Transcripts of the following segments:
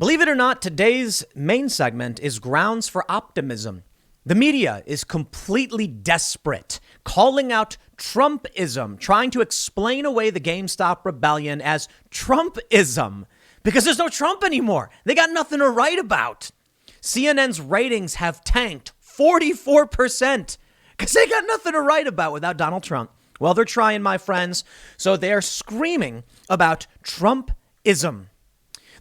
Believe it or not, today's main segment is grounds for optimism. The media is completely desperate, calling out Trumpism, trying to explain away the GameStop rebellion as Trumpism, because there's no Trump anymore. They got nothing to write about. CNN's ratings have tanked 44% because they got nothing to write about without Donald Trump. Well, they're trying, my friends, so they are screaming about Trumpism.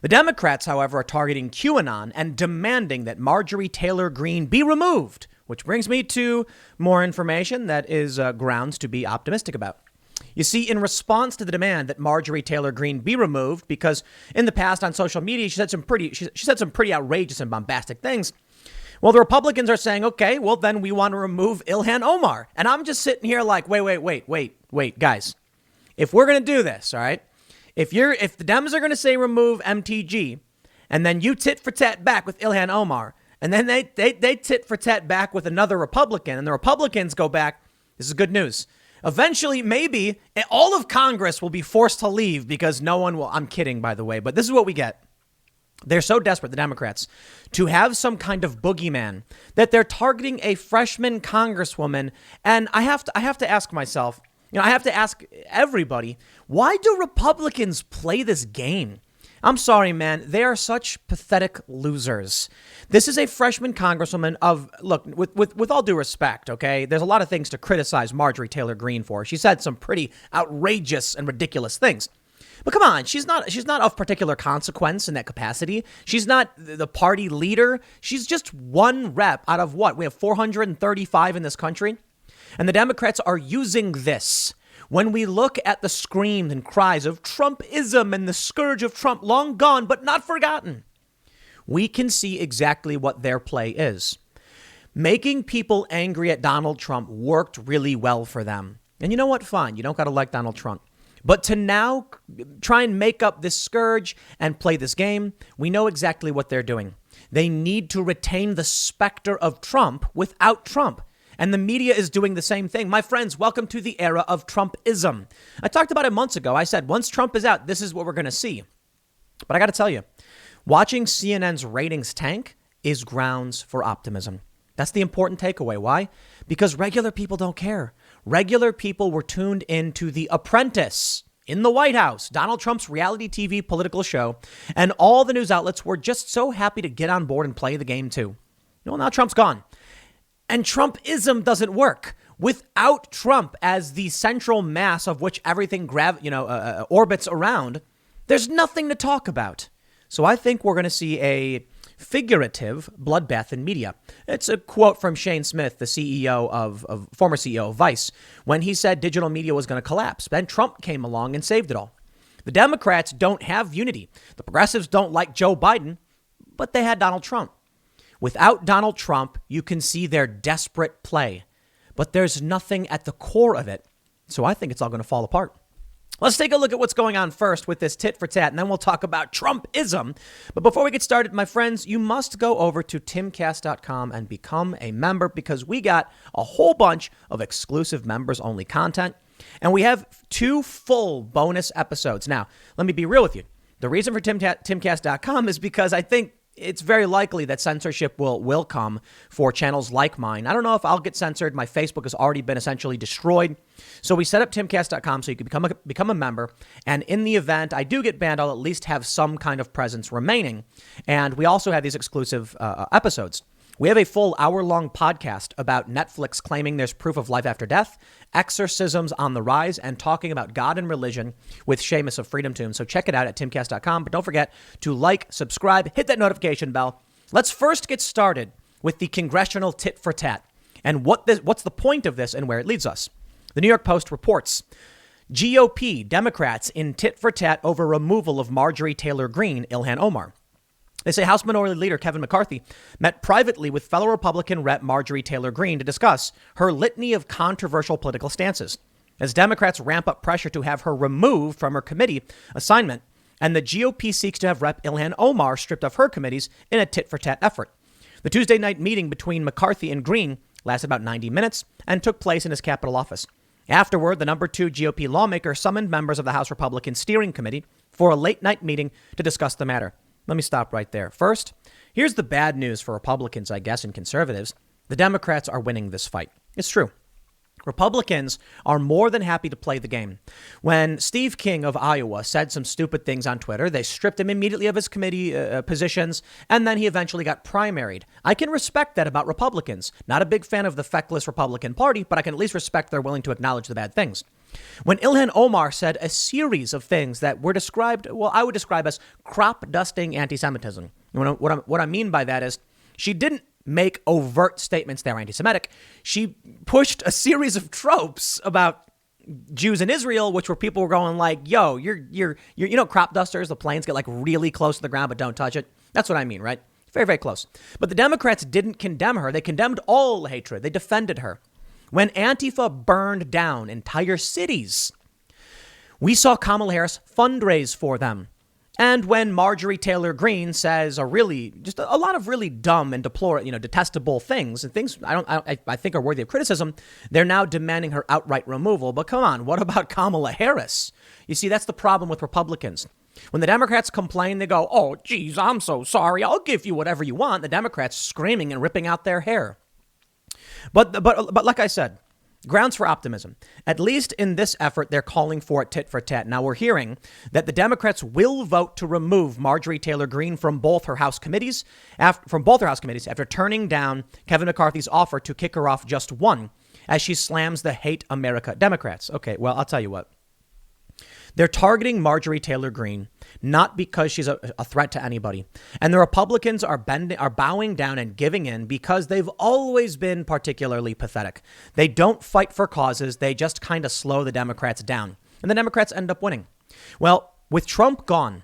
The Democrats, however, are targeting QAnon and demanding that Marjorie Taylor Greene be removed, which brings me to more information that is grounds to be optimistic about. You see, in response to the demand that Marjorie Taylor Greene be removed, because in the past on social media, she said some pretty outrageous and bombastic things. Well, the Republicans are saying, OK, well, then we want to remove Ilhan Omar. And I'm just sitting here like, wait, guys, if we're going to do this, all right, if the Dems are going to say remove MTG and then you tit for tat back with Ilhan Omar and then they tit for tat back with another Republican and the Republicans go back, this is good news. Eventually, maybe all of Congress will be forced to leave because no one will. I'm kidding, by the way, but this is what we get. They're so desperate, the Democrats, to have some kind of boogeyman that they're targeting a freshman congresswoman. And I have to ask myself, I have to ask everybody, why do Republicans play this game? I'm sorry, man. They are such pathetic losers. This is a freshman congresswoman look, with all due respect, okay? There's a lot of things to criticize Marjorie Taylor Greene for. She said some pretty outrageous and ridiculous things. But come on, she's not of particular consequence in that capacity. She's not the party leader. She's just one rep out of what? We have 435 in this country. And the Democrats are using this. When we look at the screams and cries of Trumpism and the scourge of Trump, long gone but not forgotten, we can see exactly what their play is. Making people angry at Donald Trump worked really well for them. And you know what? Fine. You don't got to like Donald Trump. But to now try and make up this scourge and play this game, we know exactly what they're doing. They need to retain the specter of Trump without Trump. And the media is doing the same thing. My friends, welcome to the era of Trumpism. I talked about it months ago. I said, once Trump is out, this is what we're going to see. But I got to tell you, watching CNN's ratings tank is grounds for optimism. That's the important takeaway. Why? Because regular people don't care. Regular people were tuned into The Apprentice in the White House, Donald Trump's reality TV political show, and all the news outlets were just so happy to get on board and play the game too. Well, now Trump's gone. And Trumpism doesn't work. Without Trump as the central mass of which everything orbits around, there's nothing to talk about. So I think we're going to see a figurative bloodbath in media. It's a quote from Shane Smith, the former CEO of Vice, when he said digital media was going to collapse. Then Trump came along and saved it all. The Democrats don't have unity. The progressives don't like Joe Biden, but they had Donald Trump. Without Donald Trump, you can see their desperate play, but there's nothing at the core of it. So I think it's all going to fall apart. Let's take a look at what's going on first with this tit for tat, and then we'll talk about Trumpism. But before we get started, my friends, you must go over to timcast.com and become a member because we got a whole bunch of exclusive members only content. And we have 2 full bonus episodes. Now, let me be real with you. The reason for timcast.com is because I think it's very likely that censorship will come for channels like mine. I don't know if I'll get censored. My Facebook has already been essentially destroyed. So we set up timcast.com so you can become a member. And in the event I do get banned, I'll at least have some kind of presence remaining. And we also have these exclusive episodes. We have a full hour-long podcast about Netflix claiming there's proof of life after death, exorcisms on the rise, and talking about God and religion with Seamus of Freedom Tomb. So check it out at timcast.com. But don't forget to like, subscribe, hit that notification bell. Let's first get started with the Congressional tit-for-tat and what's the point of this and where it leads us. The New York Post reports GOP Democrats in tit-for-tat over removal of Marjorie Taylor Greene, Ilhan Omar. They say House Minority Leader Kevin McCarthy met privately with fellow Republican Rep. Marjorie Taylor Greene to discuss her litany of controversial political stances. As Democrats ramp up pressure to have her removed from her committee assignment, and the GOP seeks to have Rep. Ilhan Omar stripped of her committees in a tit-for-tat effort. The Tuesday night meeting between McCarthy and Greene lasted about 90 minutes and took place in his Capitol office. Afterward, the number 2 GOP lawmaker summoned members of the House Republican Steering Committee for a late-night meeting to discuss the matter. Let me stop right there. First, here's the bad news for Republicans, I guess, and conservatives. The Democrats are winning this fight. It's true. Republicans are more than happy to play the game. When Steve King of Iowa said some stupid things on Twitter, they stripped him immediately of his committee positions, and then he eventually got primaried. I can respect that about Republicans. Not a big fan of the feckless Republican Party, but I can at least respect they're willing to acknowledge the bad things. When Ilhan Omar said a series of things that were described, well, I would describe as crop dusting anti-Semitism. What I mean by that is she didn't make overt statements that were anti-Semitic. She pushed a series of tropes about Jews in Israel, which were people were going like, yo, you're crop dusters, the planes get like really close to the ground, but don't touch it. That's what I mean, right? Very, very close. But the Democrats didn't condemn her. They condemned all hatred. They defended her. When Antifa burned down entire cities, we saw Kamala Harris fundraise for them. And when Marjorie Taylor Greene says a lot of really dumb and detestable things and things I think are worthy of criticism, they're now demanding her outright removal. But come on, what about Kamala Harris? You see, that's the problem with Republicans. When the Democrats complain, they go, oh, geez, I'm so sorry. I'll give you whatever you want. The Democrats screaming and ripping out their hair. But like I said, grounds for optimism. At least in this effort, they're calling for it tit for tat. Now we're hearing that the Democrats will vote to remove Marjorie Taylor Greene from both her House committees, after turning down Kevin McCarthy's offer to kick her off just one, as she slams the Hate America Democrats. Okay, well, I'll tell you what. They're targeting Marjorie Taylor Greene not because she's a threat to anybody. And the Republicans are bowing down and giving in because they've always been particularly pathetic. They don't fight for causes. They just kind of slow the Democrats down. And the Democrats end up winning. Well, with Trump gone,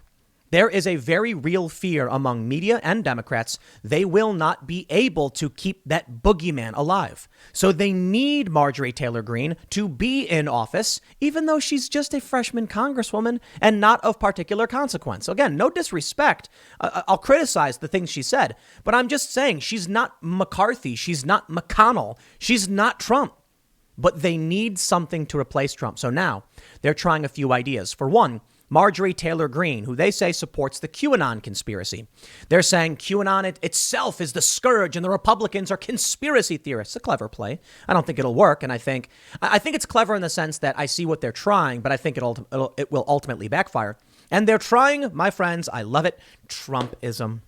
there is a very real fear among media and Democrats. They will not be able to keep that boogeyman alive. So they need Marjorie Taylor Greene to be in office, even though she's just a freshman congresswoman and not of particular consequence. Again, no disrespect. I'll criticize the things she said, but I'm just saying she's not McCarthy. She's not McConnell. She's not Trump. But they need something to replace Trump. So now they're trying a few ideas. For one, Marjorie Taylor Greene, who they say supports the QAnon conspiracy. They're saying QAnon itself is the scourge and the Republicans are conspiracy theorists. A clever play. I don't think it'll work. And I think it's clever in the sense that I see what they're trying, but I think it will ultimately backfire. And they're trying, my friends, I love it, Trumpism.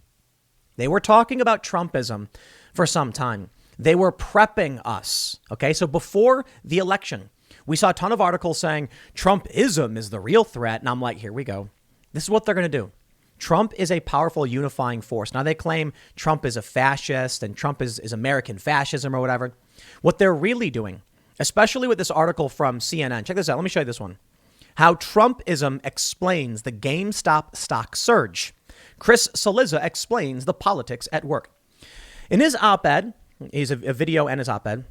They were talking about Trumpism for some time. They were prepping us. Okay, so before the election, we saw a ton of articles saying Trumpism is the real threat. And I'm like, here we go. This is what they're going to do. Trump is a powerful unifying force. Now, they claim Trump is a fascist and Trump is American fascism or whatever. What they're really doing, especially with this article from CNN. Check this out. Let me show you this one. How Trumpism explains the GameStop stock surge. Chris Cillizza explains the politics at work. In his op-ed, he's a video and his op-ed,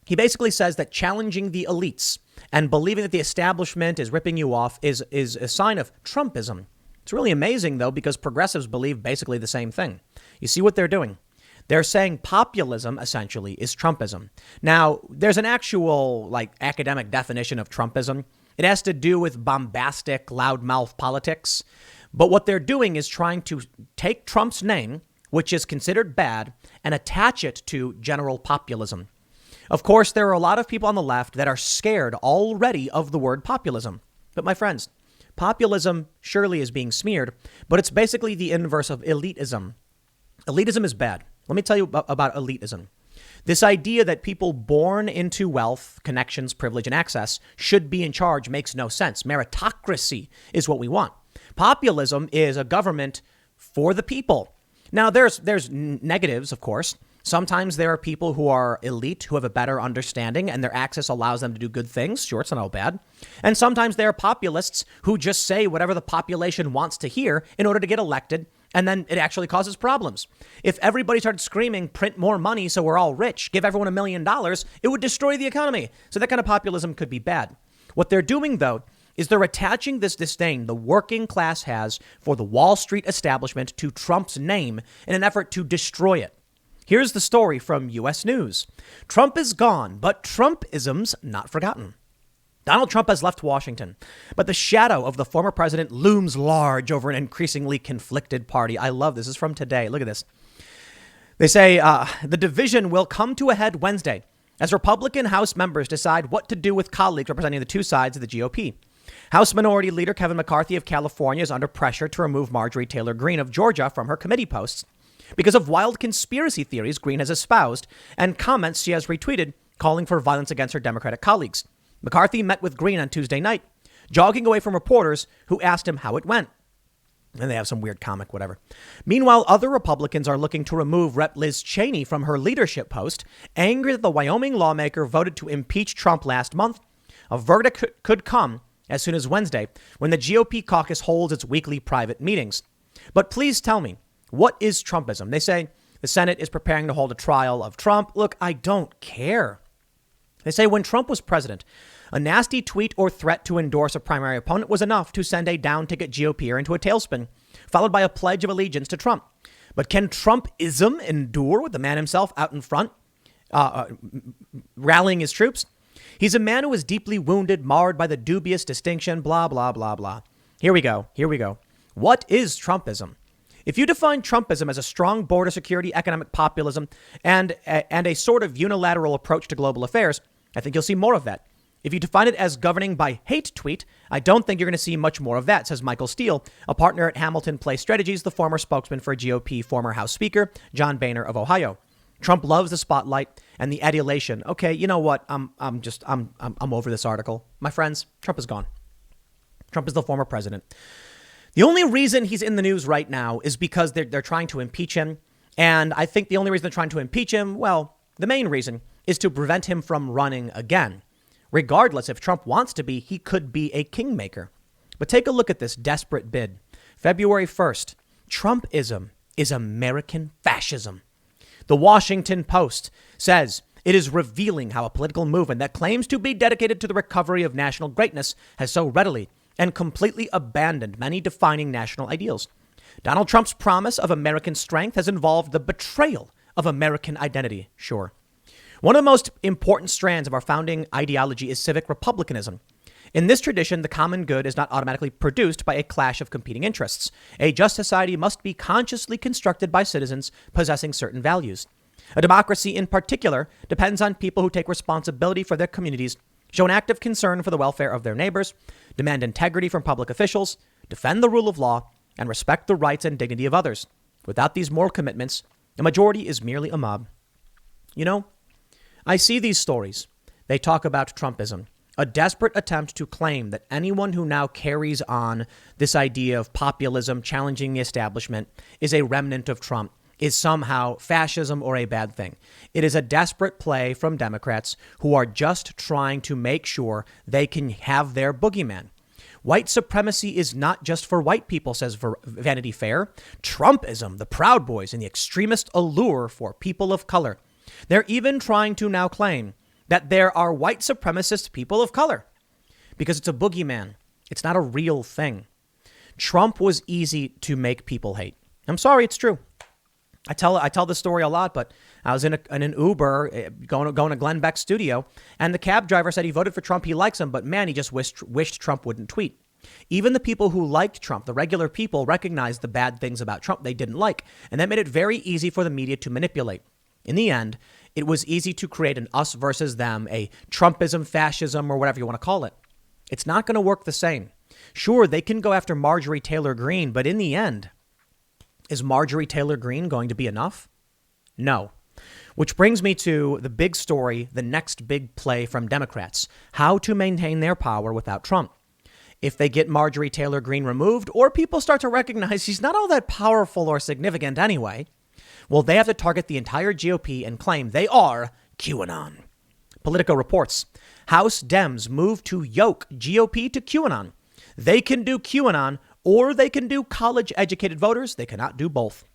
he basically says that challenging the elites and believing that the establishment is ripping you off is a sign of Trumpism. It's really amazing, though, because progressives believe basically the same thing. You see what they're doing? They're saying populism, essentially, is Trumpism. Now, there's an actual, academic definition of Trumpism. It has to do with bombastic, loudmouth politics. But what they're doing is trying to take Trump's name, which is considered bad, and attach it to general populism. Of course, there are a lot of people on the left that are scared already of the word populism. But my friends, populism surely is being smeared, but it's basically the inverse of elitism. Elitism is bad. Let me tell you about elitism. This idea that people born into wealth, connections, privilege, and access should be in charge makes no sense. Meritocracy is what we want. Populism is a government for the people. Now, there's negatives, of course. Sometimes there are people who are elite, who have a better understanding, and their access allows them to do good things. Sure, it's not all bad. And sometimes there are populists who just say whatever the population wants to hear in order to get elected, and then it actually causes problems. If everybody started screaming, print more money so we're all rich, give everyone $1 million, it would destroy the economy. So that kind of populism could be bad. What they're doing, though, is they're attaching this disdain the working class has for the Wall Street establishment to Trump's name in an effort to destroy it. Here's the story from U.S. News. Trump is gone, but Trumpism's not forgotten. Donald Trump has left Washington, but the shadow of the former president looms large over an increasingly conflicted party. I love this. This is from today. Look at this. They say the division will come to a head Wednesday as Republican House members decide what to do with colleagues representing the two sides of the GOP. House Minority Leader Kevin McCarthy of California is under pressure to remove Marjorie Taylor Greene of Georgia from her committee posts because of wild conspiracy theories Greene has espoused and comments she has retweeted calling for violence against her Democratic colleagues. McCarthy met with Greene on Tuesday night, jogging away from reporters who asked him how it went. And they have some weird comic, whatever. Meanwhile, other Republicans are looking to remove Rep. Liz Cheney from her leadership post, angry that the Wyoming lawmaker voted to impeach Trump last month. A verdict could come as soon as Wednesday when the GOP caucus holds its weekly private meetings. But please tell me, what is Trumpism? They say the Senate is preparing to hold a trial of Trump. Look, I don't care. They say when Trump was president, a nasty tweet or threat to endorse a primary opponent was enough to send a down-ticket GOPer into a tailspin, followed by a pledge of allegiance to Trump. But can Trumpism endure with the man himself out in front, rallying his troops? He's a man who is deeply wounded, marred by the dubious distinction, blah, blah, blah, blah. Here we go. What is Trumpism? If you define Trumpism as a strong border security, economic populism, and a sort of unilateral approach to global affairs, I think you'll see more of that. If you define it as governing by hate tweet, I don't think you're going to see much more of that, says Michael Steele, a partner at Hamilton Place Strategies, the former spokesman for GOP former House Speaker John Boehner of Ohio. Trump loves the spotlight and the adulation. Okay, you know what? I'm over this article. My friends, Trump is gone. Trump is the former president. The only reason he's in the news right now is because they're trying to impeach him. And I think the only reason they're trying to impeach him, well, the main reason is to prevent him from running again. Regardless, if Trump wants to be, he could be a kingmaker. But take a look at this desperate bid. February 1st, Trumpism is American fascism. The Washington Post says it is revealing how a political movement that claims to be dedicated to the recovery of national greatness has so readily and completely abandoned many defining national ideals. Donald Trump's promise of American strength has involved the betrayal of American identity, sure. One of the most important strands of our founding ideology is civic republicanism. In this tradition, the common good is not automatically produced by a clash of competing interests. A just society must be consciously constructed by citizens possessing certain values. A democracy in particular depends on people who take responsibility for their communities, show an active concern for the welfare of their neighbors, demand integrity from public officials, defend the rule of law, and respect the rights and dignity of others. Without these moral commitments, a majority is merely a mob. You know, I see these stories. They talk about Trumpism, a desperate attempt to claim that anyone who now carries on this idea of populism, challenging the establishment, is a remnant of Trump, is somehow fascism or a bad thing. It is a desperate play from Democrats who are just trying to make sure they can have their boogeyman. White supremacy is not just for white people, says Vanity Fair. Trumpism, the Proud Boys, and the extremist allure for people of color. They're even trying to now claim that there are white supremacist people of color because it's a boogeyman. It's not a real thing. Trump was easy to make people hate. I'm sorry, it's true. I tell this story a lot, but I was in an Uber going to Glenn Beck's studio, and the cab driver said he voted for Trump. He likes him, but man, he just wished Trump wouldn't tweet. Even the people who liked Trump, the regular people, recognized the bad things about Trump they didn't like, and that made it very easy for the media to manipulate. In the end, it was easy to create an us versus them, a Trumpism, fascism, or whatever you want to call it. It's not going to work the same. Sure, they can go after Marjorie Taylor Greene, but in the end, is Marjorie Taylor Greene going to be enough? No. Which brings me to the big story, the next big play from Democrats, how to maintain their power without Trump. If they get Marjorie Taylor Greene removed, or people start to recognize she's not all that powerful or significant anyway, well, they have to target the entire GOP and claim they are QAnon. Politico reports, House Dems move to yoke GOP to QAnon. They can do QAnon or they can do college-educated voters. They cannot do both.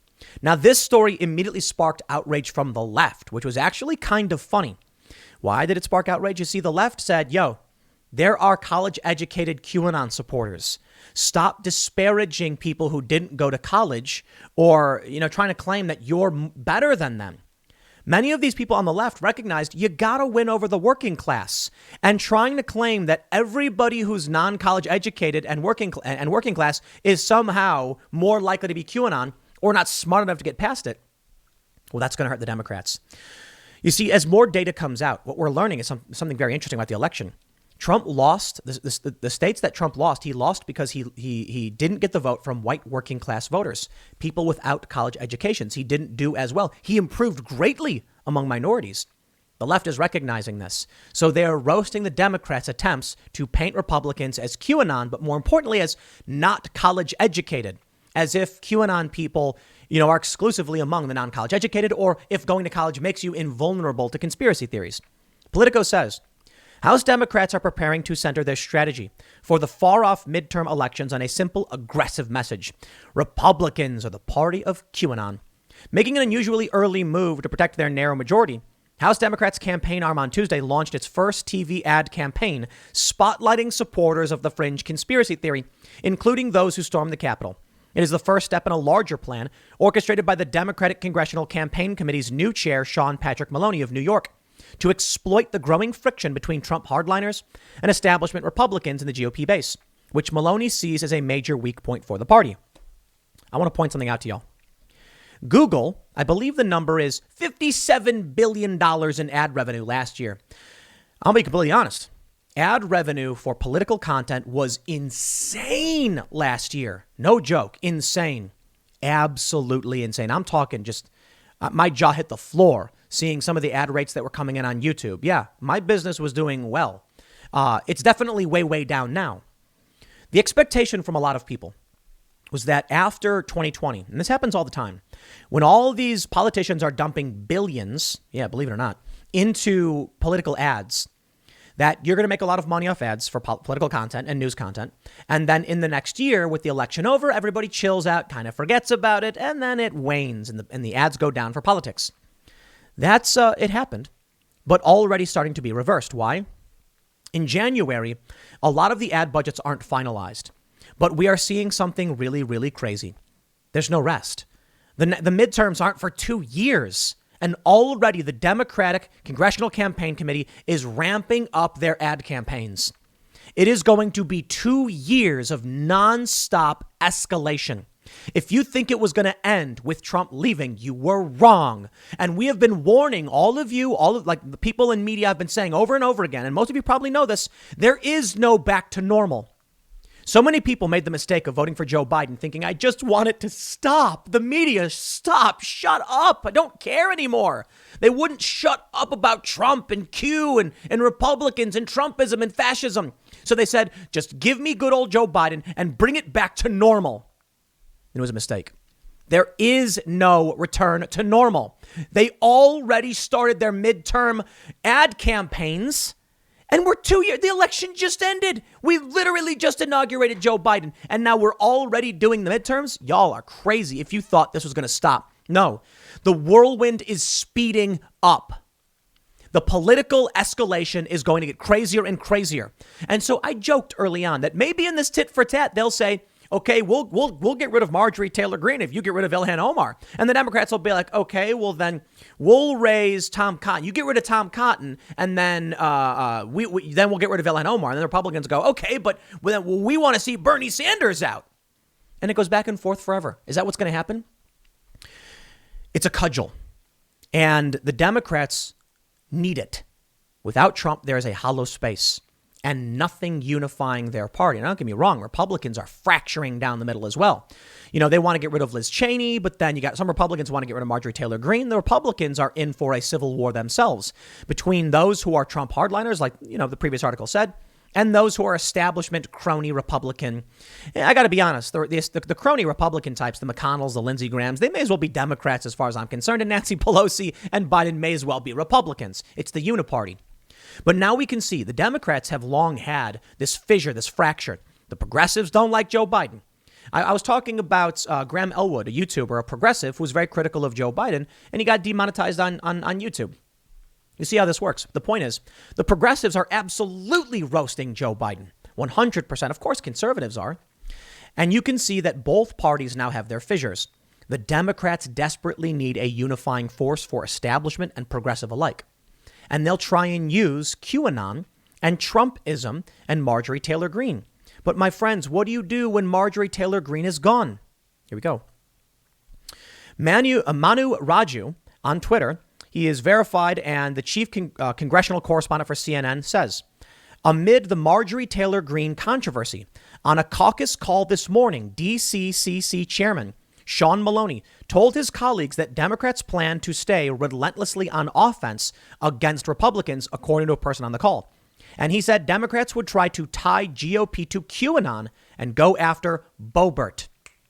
Now, this story immediately sparked outrage from the left, which was actually kind of funny. Why did it spark outrage? You see, the left said, there are college-educated QAnon supporters. Stop disparaging people who didn't go to college or, trying to claim that you're better than them. Many of these people on the left recognized you got to win over the working class, and trying to claim that everybody who's non-college educated and working class is somehow more likely to be QAnon or not smart enough to get past it. Well, that's going to hurt the Democrats. You see, as more data comes out, what we're learning is something very interesting about the election. Trump lost the states that Trump lost. He lost because he didn't get the vote from white working class voters, people without college educations. He didn't do as well. He improved greatly among minorities. The left is recognizing this. So they're roasting the Democrats' attempts to paint Republicans as QAnon, but more importantly, as not college educated, as if QAnon people, are exclusively among the non-college educated, or if going to college makes you invulnerable to conspiracy theories. Politico says, House Democrats are preparing to center their strategy for the far-off midterm elections on a simple, aggressive message. Republicans are the party of QAnon. Making an unusually early move to protect their narrow majority, House Democrats' campaign arm on Tuesday launched its first TV ad campaign spotlighting supporters of the fringe conspiracy theory, including those who stormed the Capitol. It is the first step in a larger plan orchestrated by the Democratic Congressional Campaign Committee's new chair, Sean Patrick Maloney of New York, to exploit the growing friction between Trump hardliners and establishment Republicans in the GOP base, which Maloney sees as a major weak point for the party. I want to point something out to y'all. Google, I believe the number is $57 billion in ad revenue last year. I'll be completely honest. Ad revenue for political content was insane last year. No joke. Insane. Absolutely insane. I'm talking just my jaw hit the floor seeing some of the ad rates that were coming in on YouTube. Yeah, my business was doing well. It's definitely way, way down now. The expectation from a lot of people was that after 2020, and this happens all the time, when all these politicians are dumping billions, believe it or not, into political ads, that you're going to make a lot of money off ads for political content and news content. And then in the next year, with the election over, everybody chills out, kind of forgets about it, and then it wanes and the ads go down for politics. That's it happened, but already starting to be reversed. Why? In January, a lot of the ad budgets aren't finalized, but we are seeing something really, really crazy. There's no rest. The midterms aren't for 2 years. And already the Democratic Congressional Campaign Committee is ramping up their ad campaigns. It is going to be 2 years of nonstop escalation. If you think it was going to end with Trump leaving, you were wrong. And we have been warning all of you, the people in media have been saying over and over again, and most of you probably know this, there is no back to normal. So many people made the mistake of voting for Joe Biden thinking, I just want it to stop. The media, stop, shut up. I don't care anymore. They wouldn't shut up about Trump and Q and Republicans and Trumpism and fascism. So they said, just give me good old Joe Biden and bring it back to normal. It was a mistake. There is no return to normal. They already started their midterm ad campaigns. And we're 2 years, the election just ended. We literally just inaugurated Joe Biden. And now we're already doing the midterms. Y'all are crazy if you thought this was going to stop. No, the whirlwind is speeding up. The political escalation is going to get crazier and crazier. And so I joked early on that maybe in this tit for tat, they'll say, okay, we'll get rid of Marjorie Taylor Greene if you get rid of Ilhan Omar. And the Democrats will be like, okay, well then we'll raise Tom Cotton. You get rid of Tom Cotton, and then then we'll get rid of Ilhan Omar. And the Republicans go, okay, but we want to see Bernie Sanders out. And it goes back and forth forever. Is that what's going to happen? It's a cudgel. And the Democrats need it. Without Trump, there is a hollow space. And nothing unifying their party. And don't get me wrong, Republicans are fracturing down the middle as well. They want to get rid of Liz Cheney, but then you got some Republicans want to get rid of Marjorie Taylor Greene. The Republicans are in for a civil war themselves between those who are Trump hardliners, like, the previous article said, and those who are establishment crony Republican. I got to be honest, the crony Republican types, the McConnells, the Lindsey Grahams, they may as well be Democrats as far as I'm concerned. And Nancy Pelosi and Biden may as well be Republicans. It's the uniparty. But now we can see the Democrats have long had this fissure, this fracture. The progressives don't like Joe Biden. I was talking about Graham Elwood, a YouTuber, a progressive who was very critical of Joe Biden, and he got demonetized on YouTube. You see how this works. The point is, the progressives are absolutely roasting Joe Biden. 100%. Of course, conservatives are. And you can see that both parties now have their fissures. The Democrats desperately need a unifying force for establishment and progressive alike. And they'll try and use QAnon and Trumpism and Marjorie Taylor Greene. But my friends, what do you do when Marjorie Taylor Greene is gone? Here we go. Manu Raju on Twitter, he is verified and the chief congressional correspondent for CNN says, amid the Marjorie Taylor Greene controversy, on a caucus call this morning, DCCC chairman Sean Maloney told his colleagues that Democrats plan to stay relentlessly on offense against Republicans, according to a person on the call. And he said Democrats would try to tie GOP to QAnon and go after Boebert.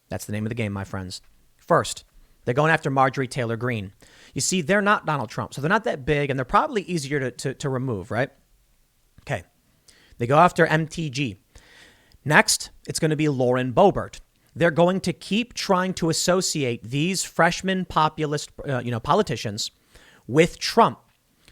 That's the name of the game, my friends. First, they're going after Marjorie Taylor Greene. You see, they're not Donald Trump, so they're not that big, and they're probably easier to remove, right? Okay. They go after MTG. Next, it's going to be Lauren Boebert. They're going to keep trying to associate these freshman populist, politicians with Trump.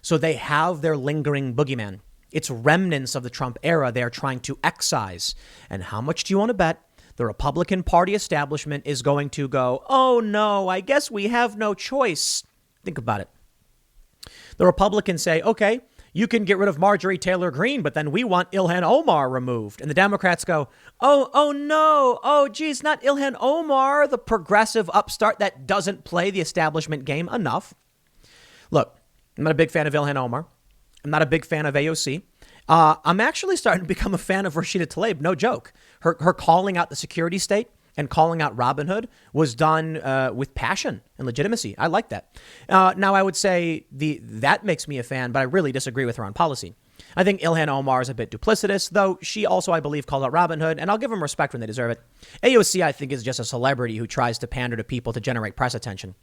So they have their lingering boogeyman. It's remnants of the Trump era they're trying to excise. And how much do you want to bet the Republican Party establishment is going to go, oh, no, I guess we have no choice? Think about it. The Republicans say, OK, you can get rid of Marjorie Taylor Greene, but then we want Ilhan Omar removed. And the Democrats go, oh, no. Oh, geez, not Ilhan Omar, the progressive upstart that doesn't play the establishment game enough. Look, I'm not a big fan of Ilhan Omar. I'm not a big fan of AOC. I'm actually starting to become a fan of Rashida Tlaib. No joke. Her calling out the security state and calling out Robin Hood was done with passion and legitimacy. I like that. Now, I would say that makes me a fan, but I really disagree with her on policy. I think Ilhan Omar is a bit duplicitous, though she also, I believe, called out Robin Hood, and I'll give them respect when they deserve it. AOC, I think, is just a celebrity who tries to pander to people to generate press attention.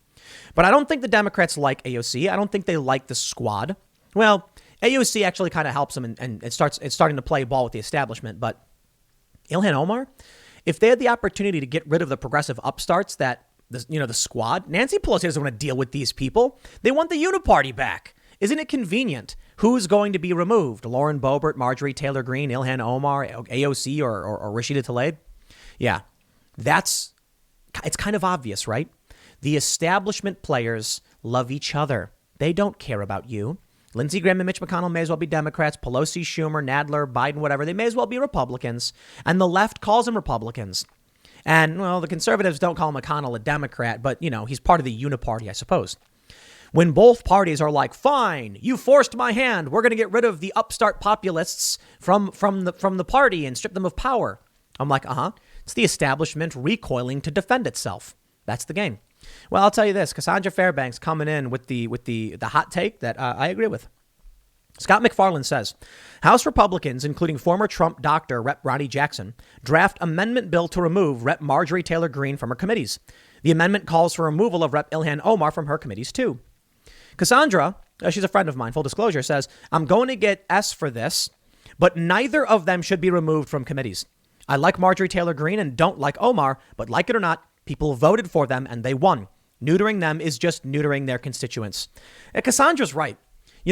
But I don't think the Democrats like AOC. I don't think they like the squad. Well, AOC actually kind of helps them and it's starting to play ball with the establishment. But Ilhan Omar, if they had the opportunity to get rid of the progressive upstarts that, the squad, Nancy Pelosi doesn't want to deal with these people. They want the uniparty back. Isn't it convenient? Who's going to be removed? Lauren Boebert, Marjorie Taylor Greene, Ilhan Omar, AOC, or Rashida Tlaib? Yeah, it's kind of obvious, right? The establishment players love each other. They don't care about you. Lindsey Graham and Mitch McConnell may as well be Democrats. Pelosi, Schumer, Nadler, Biden, whatever. They may as well be Republicans. And the left calls them Republicans. And, well, the conservatives don't call McConnell a Democrat, but, he's part of the uniparty, I suppose. When both parties are like, fine, you forced my hand. We're going to get rid of the upstart populists from the party and strip them of power. I'm like, It's the establishment recoiling to defend itself. That's the game. Well, I'll tell you this. Cassandra Fairbanks coming in with the hot take that I agree with. Scott McFarland says, House Republicans, including former Trump doctor Rep. Ronnie Jackson, draft amendment bill to remove Rep. Marjorie Taylor Greene from her committees. The amendment calls for removal of Rep. Ilhan Omar from her committees, too. Cassandra, she's a friend of mine, full disclosure, says, I'm going to get S for this, but neither of them should be removed from committees. I like Marjorie Taylor Greene and don't like Omar, but like it or not, people voted for them and they won. Neutering them is just neutering their constituents. And Cassandra's right.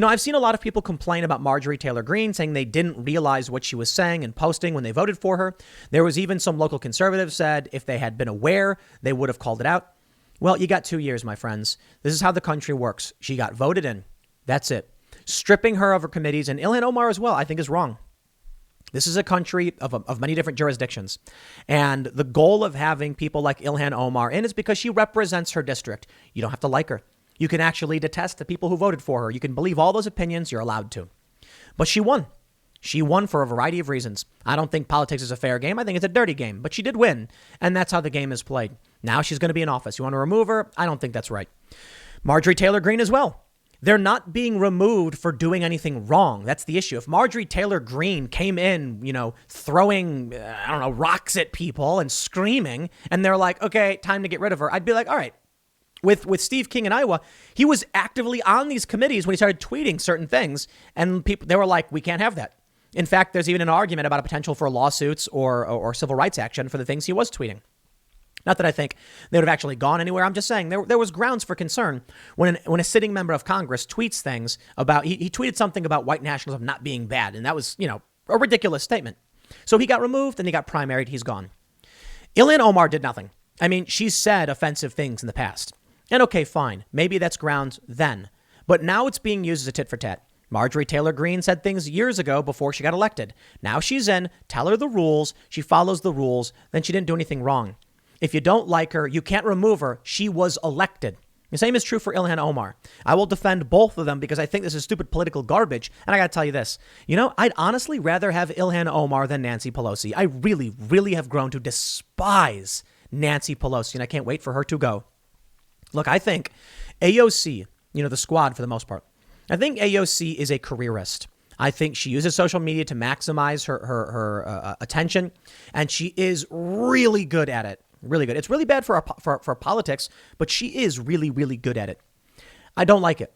I've seen a lot of people complain about Marjorie Taylor Greene, saying they didn't realize what she was saying and posting when they voted for her. There was even some local conservatives said if they had been aware, they would have called it out. Well, you got 2 years, my friends. This is how the country works. She got voted in. That's it. Stripping her of her committees, and Ilhan Omar as well, I think is wrong. This is a country of many different jurisdictions. And the goal of having people like Ilhan Omar in is because she represents her district. You don't have to like her. You can actually detest the people who voted for her. You can believe all those opinions. You're allowed to. But she won. She won for a variety of reasons. I don't think politics is a fair game. I think it's a dirty game. But she did win. And that's how the game is played. Now she's going to be in office. You want to remove her? I don't think that's right. Marjorie Taylor Greene as well. They're not being removed for doing anything wrong. That's the issue. If Marjorie Taylor Greene came in, throwing, rocks at people and screaming, and they're like, okay, time to get rid of her, I'd be like, all right. With Steve King in Iowa, he was actively on these committees when he started tweeting certain things, and they were like, we can't have that. In fact, there's even an argument about a potential for lawsuits or civil rights action for the things he was tweeting. Not that I think they would have actually gone anywhere. I'm just saying there was grounds for concern when a sitting member of Congress tweets things about, he tweeted something about white nationalism not being bad. And that was, a ridiculous statement. So he got removed and he got primaried. He's gone. Ilhan Omar did nothing. I mean, she's said offensive things in the past. And okay, fine. Maybe that's grounds then. But now it's being used as a tit for tat. Marjorie Taylor Greene said things years ago before she got elected. Now she's in. Tell her the rules. She follows the rules. Then she didn't do anything wrong. If you don't like her, you can't remove her. She was elected. The same is true for Ilhan Omar. I will defend both of them because I think this is stupid political garbage. And I got to tell you this. I'd honestly rather have Ilhan Omar than Nancy Pelosi. I really, really have grown to despise Nancy Pelosi, and I can't wait for her to go. Look, I think AOC, the squad for the most part, I think AOC is a careerist. I think she uses social media to maximize her attention, and she is really good at it. Really good. It's really bad for politics, but she is really, really good at it. I don't like it.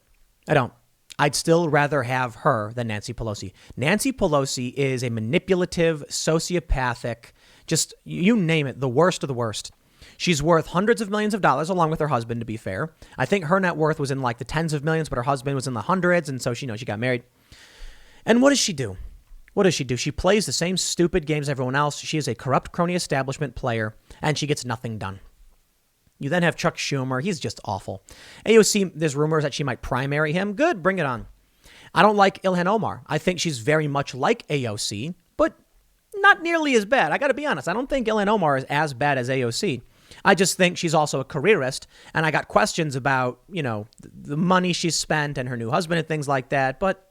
I don't. I'd still rather have her than Nancy Pelosi. Nancy Pelosi is a manipulative, sociopathic, just you name it, the worst of the worst. She's worth hundreds of millions of dollars, along with her husband, to be fair. I think her net worth was in like the tens of millions, but her husband was in the hundreds, and so she got married. And what does she do? What does she do? She plays the same stupid games as everyone else. She is a corrupt crony establishment player, and she gets nothing done. You then have Chuck Schumer. He's just awful. AOC, there's rumors that she might primary him. Good, bring it on. I don't like Ilhan Omar. I think she's very much like AOC, but not nearly as bad. I got to be honest. I don't think Ilhan Omar is as bad as AOC. I just think she's also a careerist, and I got questions about, the money she's spent and her new husband and things like that. But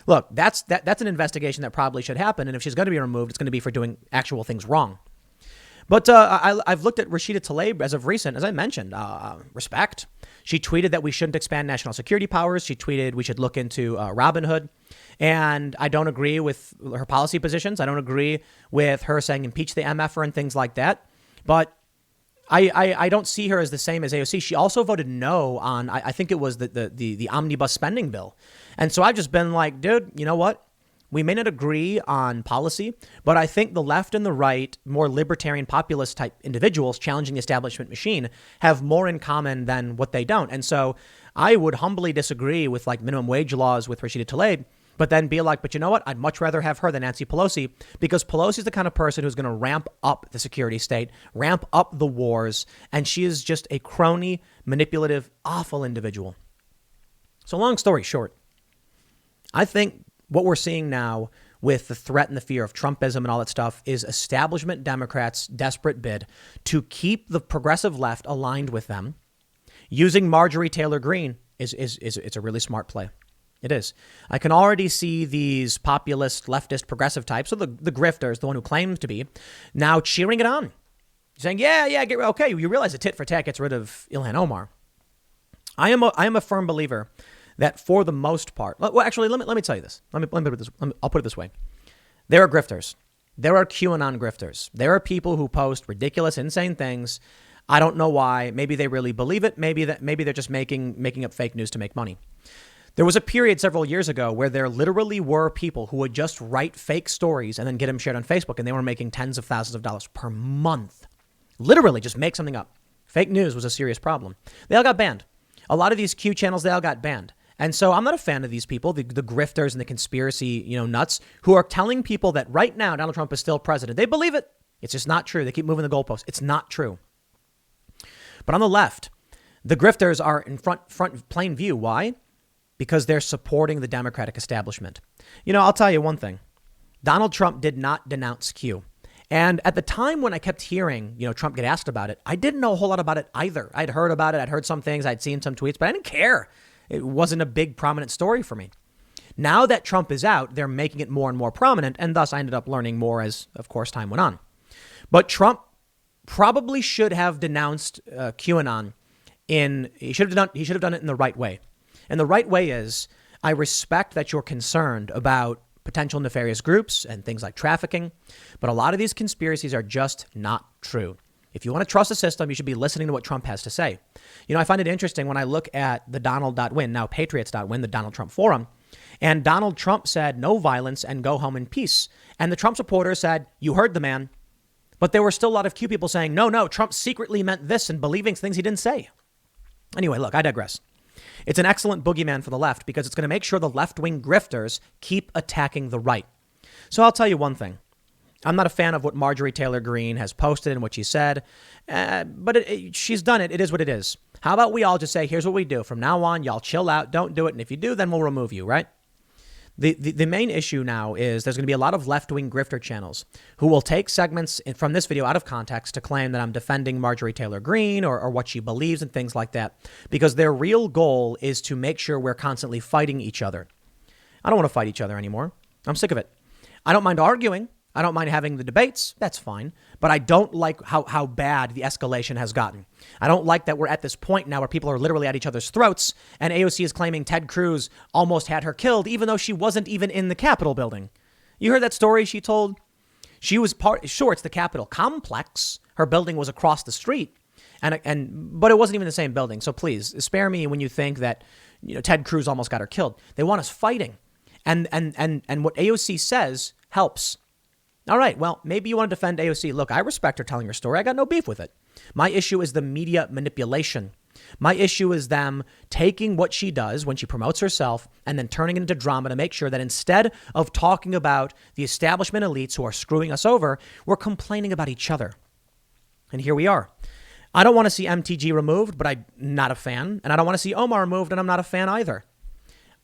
look, that's an investigation that probably should happen. And if she's going to be removed, it's going to be for doing actual things wrong. But I've looked at Rashida Tlaib as of recent, as I mentioned, respect. She tweeted that we shouldn't expand national security powers. She tweeted we should look into Robinhood. And I don't agree with her policy positions. I don't agree with her saying impeach the MFer and things like that. But I don't see her as the same as AOC. She also voted no on, I think it was the omnibus spending bill. And so I've just been like, dude, you know what? We may not agree on policy, but I think the left and the right, more libertarian populist type individuals challenging the establishment machine have more in common than what they don't. And so I would humbly disagree with like minimum wage laws with Rashida Tlaib, but then be like, but you know what? I'd much rather have her than Nancy Pelosi, because Pelosi is the kind of person who's going to ramp up the security state, ramp up the wars. And she is just a crony, manipulative, awful individual. So long story short, I think what we're seeing now with the threat and the fear of Trumpism and all that stuff is establishment Democrats' desperate bid to keep the progressive left aligned with them. Using Marjorie Taylor Greene is it's a really smart play. It is. I can already see these populist, leftist, progressive types, so the grifters, the one who claims to be, now cheering it on. Saying, okay, you realize a tit for tat gets rid of Ilhan Omar. I am a firm believer that for the most part, well, actually, let me tell you this. I'll put it this way. There are grifters. There are QAnon grifters. There are people who post ridiculous, insane things. I don't know why. Maybe they really believe it. Maybe they're just making up fake news to make money. There was a period several years ago where there literally were people who would just write fake stories and then get them shared on Facebook, and they were making tens of thousands of dollars per month. Literally just make something up. Fake news was a serious problem. They all got banned. A lot of these Q channels, they all got banned. And so I'm not a fan of these people, the grifters and the conspiracy, nuts, who are telling people that right now Donald Trump is still president. They believe it. It's just not true. They keep moving the goalposts. It's not true. But on the left, the grifters are in front plain view. Why? Because they're supporting the Democratic establishment. I'll tell you one thing. Donald Trump did not denounce Q. And at the time when I kept hearing, Trump get asked about it, I didn't know a whole lot about it either. I'd heard about it. I'd heard some things. I'd seen some tweets, but I didn't care. It wasn't a big prominent story for me. Now that Trump is out, they're making it more and more prominent. And thus I ended up learning more as, of course, time went on. But Trump probably should have denounced QAnon he should have done it in the right way. And the right way is, I respect that you're concerned about potential nefarious groups and things like trafficking, but a lot of these conspiracies are just not true. If you want to trust the system, you should be listening to what Trump has to say. I find it interesting when I look at the Donald.win, now Patriots.win, the Donald Trump forum, and Donald Trump said no violence and go home in peace. And the Trump supporters said, you heard the man. But there were still a lot of Q people saying, no, Trump secretly meant this and believing things he didn't say. Anyway, look, I digress. It's an excellent boogeyman for the left because it's going to make sure the left-wing grifters keep attacking the right. So I'll tell you one thing. I'm not a fan of what Marjorie Taylor Greene has posted and what she said, but she's done it. It is what it is. How about we all just say, here's what we do. From now on, y'all chill out. Don't do it. And if you do, then we'll remove you, right? The main issue now is there's going to be a lot of left-wing grifter channels who will take segments from this video out of context to claim that I'm defending Marjorie Taylor Greene or what she believes and things like that, because their real goal is to make sure we're constantly fighting each other. I don't want to fight each other anymore. I'm sick of it. I don't mind arguing. I don't mind having the debates. That's fine. But I don't like how bad the escalation has gotten. I don't like that we're at this point now where people are literally at each other's throats, and AOC is claiming Ted Cruz almost had her killed, even though she wasn't even in the Capitol building. You heard that story she told? She was sure, it's the Capitol complex. Her building was across the street, but it wasn't even the same building. So please spare me when you think that, Ted Cruz almost got her killed. They want us fighting. And what AOC says helps. All right, well, maybe you want to defend AOC. Look, I respect her telling her story. I got no beef with it. My issue is the media manipulation. My issue is them taking what she does when she promotes herself and then turning it into drama to make sure that instead of talking about the establishment elites who are screwing us over, we're complaining about each other. And here we are. I don't want to see MTG removed, but I'm not a fan. And I don't want to see Omar removed, and I'm not a fan either.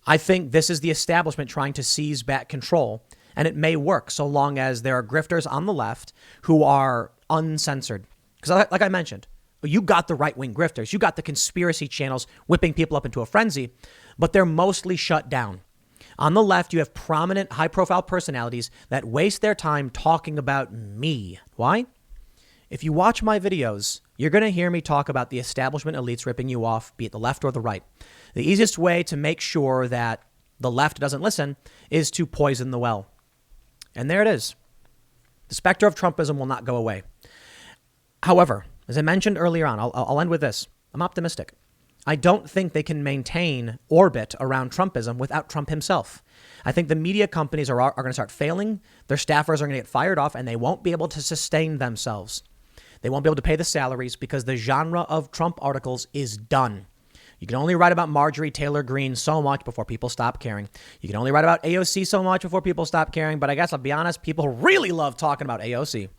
I think this is the establishment trying to seize back control. And it may work so long as there are grifters on the left who are uncensored. Because like I mentioned, you got the right-wing grifters. You got the conspiracy channels whipping people up into a frenzy, but they're mostly shut down. On the left, you have prominent, high-profile personalities that waste their time talking about me. Why? If you watch my videos, you're going to hear me talk about the establishment elites ripping you off, be it the left or the right. The easiest way to make sure that the left doesn't listen is to poison the well. And there it is. The specter of Trumpism will not go away. However, as I mentioned earlier on, I'll end with this. I'm optimistic. I don't think they can maintain orbit around Trumpism without Trump himself. I think the media companies are going to start failing. Their staffers are going to get fired off, and they won't be able to sustain themselves. They won't be able to pay the salaries because the genre of Trump articles is done. You can only write about Marjorie Taylor Greene so much before people stop caring. You can only write about AOC so much before people stop caring. But I guess I'll be honest, people really love talking about AOC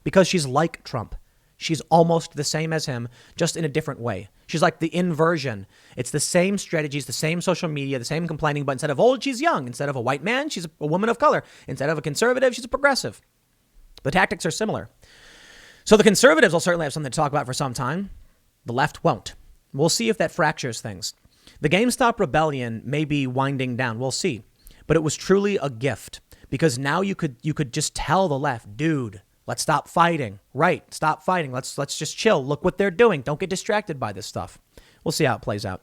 because she's like Trump. She's almost the same as him, just in a different way. She's like the inversion. It's the same strategies, the same social media, the same complaining. But instead of old, she's young. Instead of a white man, she's a woman of color. Instead of a conservative, she's a progressive. The tactics are similar. So the conservatives will certainly have something to talk about for some time. The left won't. We'll see if that fractures things. The GameStop rebellion may be winding down. We'll see. But it was truly a gift because now you could just tell the left, dude, let's stop fighting. Right. Stop fighting. Let's just chill. Look what they're doing. Don't get distracted by this stuff. We'll see how it plays out.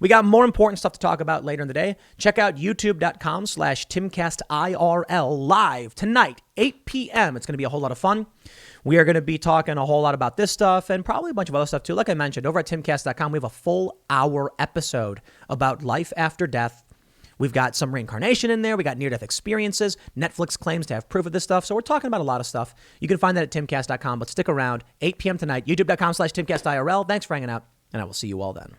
We got more important stuff to talk about later in the day. Check out youtube.com/TimcastIRL live tonight, 8 p.m. It's going to be a whole lot of fun. We are going to be talking a whole lot about this stuff and probably a bunch of other stuff too. Like I mentioned, over at timcast.com, we have a full hour episode about life after death. We've got some reincarnation in there. We got near-death experiences. Netflix claims to have proof of this stuff. So we're talking about a lot of stuff. You can find that at timcast.com, but stick around, 8 p.m. tonight, youtube.com/TimcastIRL. Thanks for hanging out, and I will see you all then.